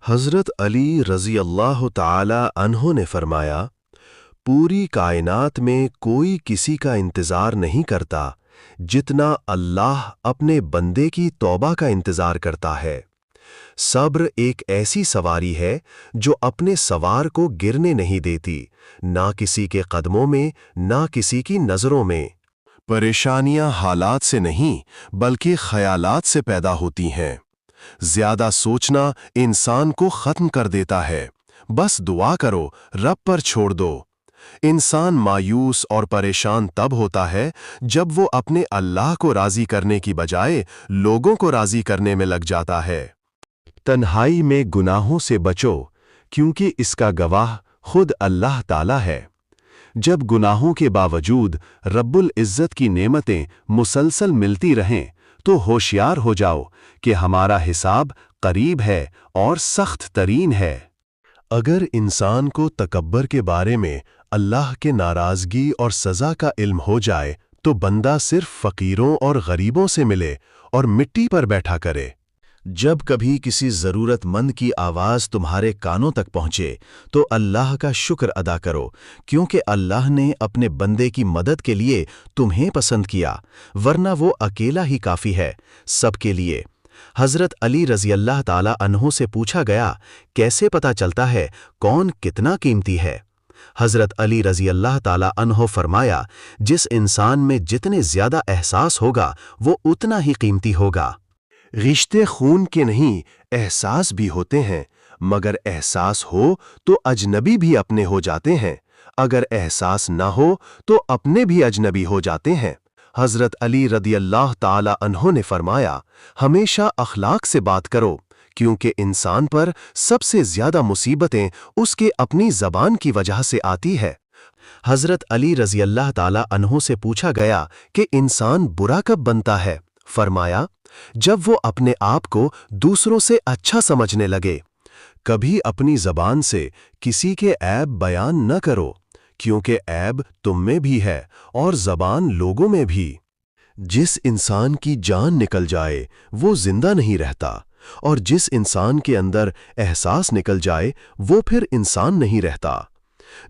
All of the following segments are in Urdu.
حضرت علی رضی اللہ تعالی عنہ نے فرمایا، پوری کائنات میں کوئی کسی کا انتظار نہیں کرتا جتنا اللہ اپنے بندے کی توبہ کا انتظار کرتا ہے۔ صبر ایک ایسی سواری ہے جو اپنے سوار کو گرنے نہیں دیتی، نہ کسی کے قدموں میں نہ کسی کی نظروں میں۔ پریشانیاں حالات سے نہیں بلکہ خیالات سے پیدا ہوتی ہیں۔ زیادہ سوچنا انسان کو ختم کر دیتا ہے۔ بس دعا کرو، رب پر چھوڑ دو۔ انسان مایوس اور پریشان تب ہوتا ہے جب وہ اپنے اللہ کو راضی کرنے کی بجائے لوگوں کو راضی کرنے میں لگ جاتا ہے۔ تنہائی میں گناہوں سے بچو، کیونکہ اس کا گواہ خود اللہ تعالی ہے۔ جب گناہوں کے باوجود رب العزت کی نعمتیں مسلسل ملتی رہیں تو ہوشیار ہو جاؤ کہ ہمارا حساب قریب ہے اور سخت ترین ہے۔ اگر انسان کو تکبر کے بارے میں اللہ کے ناراضگی اور سزا کا علم ہو جائے تو بندہ صرف فقیروں اور غریبوں سے ملے اور مٹی پر بیٹھا کرے۔ جب کبھی کسی ضرورت مند کی آواز تمہارے کانوں تک پہنچے تو اللہ کا شکر ادا کرو، کیونکہ اللہ نے اپنے بندے کی مدد کے لیے تمہیں پسند کیا، ورنہ وہ اکیلا ہی کافی ہے سب کے لیے۔ حضرت علی رضی اللہ تعالی عنہ سے پوچھا گیا، کیسے پتہ چلتا ہے کون کتنا قیمتی ہے؟ حضرت علی رضی اللہ تعالی عنہ فرمایا، جس انسان میں جتنے زیادہ احساس ہوگا وہ اتنا ہی قیمتی ہوگا۔ رشتے خون کے نہیں احساس بھی ہوتے ہیں، مگر احساس ہو تو اجنبی بھی اپنے ہو جاتے ہیں، اگر احساس نہ ہو تو اپنے بھی اجنبی ہو جاتے ہیں۔ حضرت علی رضی اللہ تعالی عنہ نے فرمایا، ہمیشہ اخلاق سے بات کرو، کیونکہ انسان پر سب سے زیادہ مصیبتیں اس کے اپنی زبان کی وجہ سے آتی ہے۔ حضرت علی رضی اللہ تعالی عنہ سے پوچھا گیا کہ انسان برا کب بنتا ہے؟ فرمایا، جب وہ اپنے آپ کو دوسروں سے اچھا سمجھنے لگے۔ کبھی اپنی زبان سے کسی کے عیب بیان نہ کرو، کیونکہ عیب تم میں بھی ہے اور زبان لوگوں میں بھی۔ جس انسان کی جان نکل جائے وہ زندہ نہیں رہتا، اور جس انسان کے اندر احساس نکل جائے وہ پھر انسان نہیں رہتا۔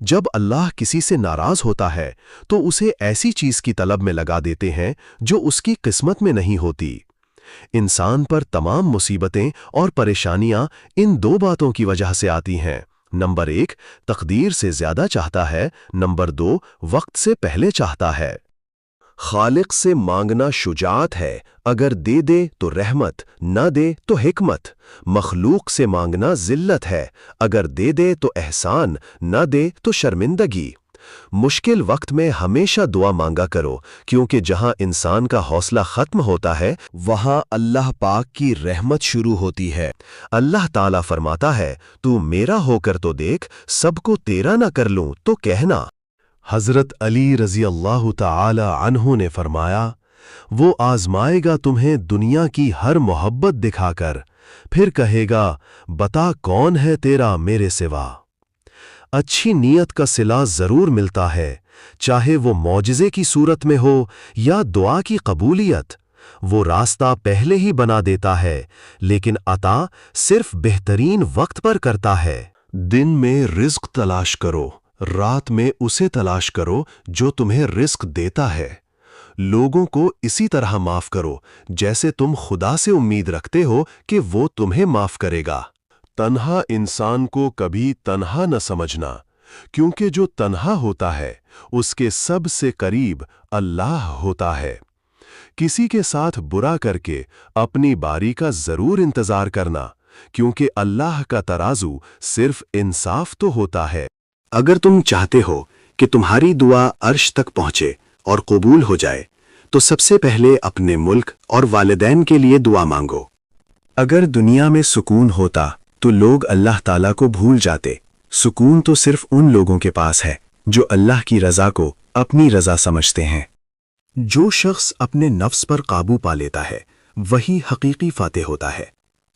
جب اللہ کسی سے ناراض ہوتا ہے تو اسے ایسی چیز کی طلب میں لگا دیتے ہیں جو اس کی قسمت میں نہیں ہوتی۔ انسان پر تمام مصیبتیں اور پریشانیاں ان دو باتوں کی وجہ سے آتی ہیں۔ نمبر 1، تقدیر سے زیادہ چاہتا ہے، نمبر 2، وقت سے پہلے چاہتا ہے۔ خالق سے مانگنا شجاعت ہے، اگر دے دے تو رحمت، نہ دے تو حکمت۔ مخلوق سے مانگنا ذلت ہے، اگر دے دے تو احسان، نہ دے تو شرمندگی۔ مشکل وقت میں ہمیشہ دعا مانگا کرو، کیونکہ جہاں انسان کا حوصلہ ختم ہوتا ہے وہاں اللہ پاک کی رحمت شروع ہوتی ہے۔ اللہ تعالیٰ فرماتا ہے، تو میرا ہو کر تو دیکھ، سب کو تیرا نہ کر لوں تو کہنا۔ حضرت علی رضی اللہ تعالی عنہ نے فرمایا، وہ آزمائے گا تمہیں دنیا کی ہر محبت دکھا کر، پھر کہے گا، بتا کون ہے تیرا میرے سوا۔ اچھی نیت کا صلہ ضرور ملتا ہے، چاہے وہ معجزے کی صورت میں ہو یا دعا کی قبولیت۔ وہ راستہ پہلے ہی بنا دیتا ہے، لیکن عطا صرف بہترین وقت پر کرتا ہے۔ دن میں رزق تلاش کرو، رات میں اسے تلاش کرو جو تمہیں رزق دیتا ہے۔ لوگوں کو اسی طرح معاف کرو جیسے تم خدا سے امید رکھتے ہو کہ وہ تمہیں معاف کرے گا۔ تنہا انسان کو کبھی تنہا نہ سمجھنا، کیونکہ جو تنہا ہوتا ہے اس کے سب سے قریب اللہ ہوتا ہے۔ کسی کے ساتھ برا کر کے اپنی باری کا ضرور انتظار کرنا، کیونکہ اللہ کا ترازو صرف انصاف تو ہوتا ہے۔ اگر تم چاہتے ہو کہ تمہاری دعا عرش تک پہنچے اور قبول ہو جائے تو سب سے پہلے اپنے ملک اور والدین کے لیے دعا مانگو۔ اگر دنیا میں سکون ہوتا تو لوگ اللہ تعالیٰ کو بھول جاتے۔ سکون تو صرف ان لوگوں کے پاس ہے جو اللہ کی رضا کو اپنی رضا سمجھتے ہیں۔ جو شخص اپنے نفس پر قابو پا لیتا ہے وہی حقیقی فاتح ہوتا ہے۔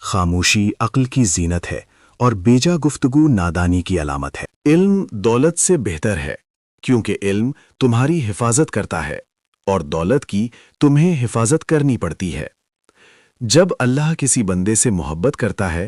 خاموشی عقل کی زینت ہے اور بیجا گفتگو نادانی کی علامت ہے۔ علم دولت سے بہتر ہے، کیونکہ علم تمہاری حفاظت کرتا ہے اور دولت کی تمہیں حفاظت کرنی پڑتی ہے۔ جب اللہ کسی بندے سے محبت کرتا ہے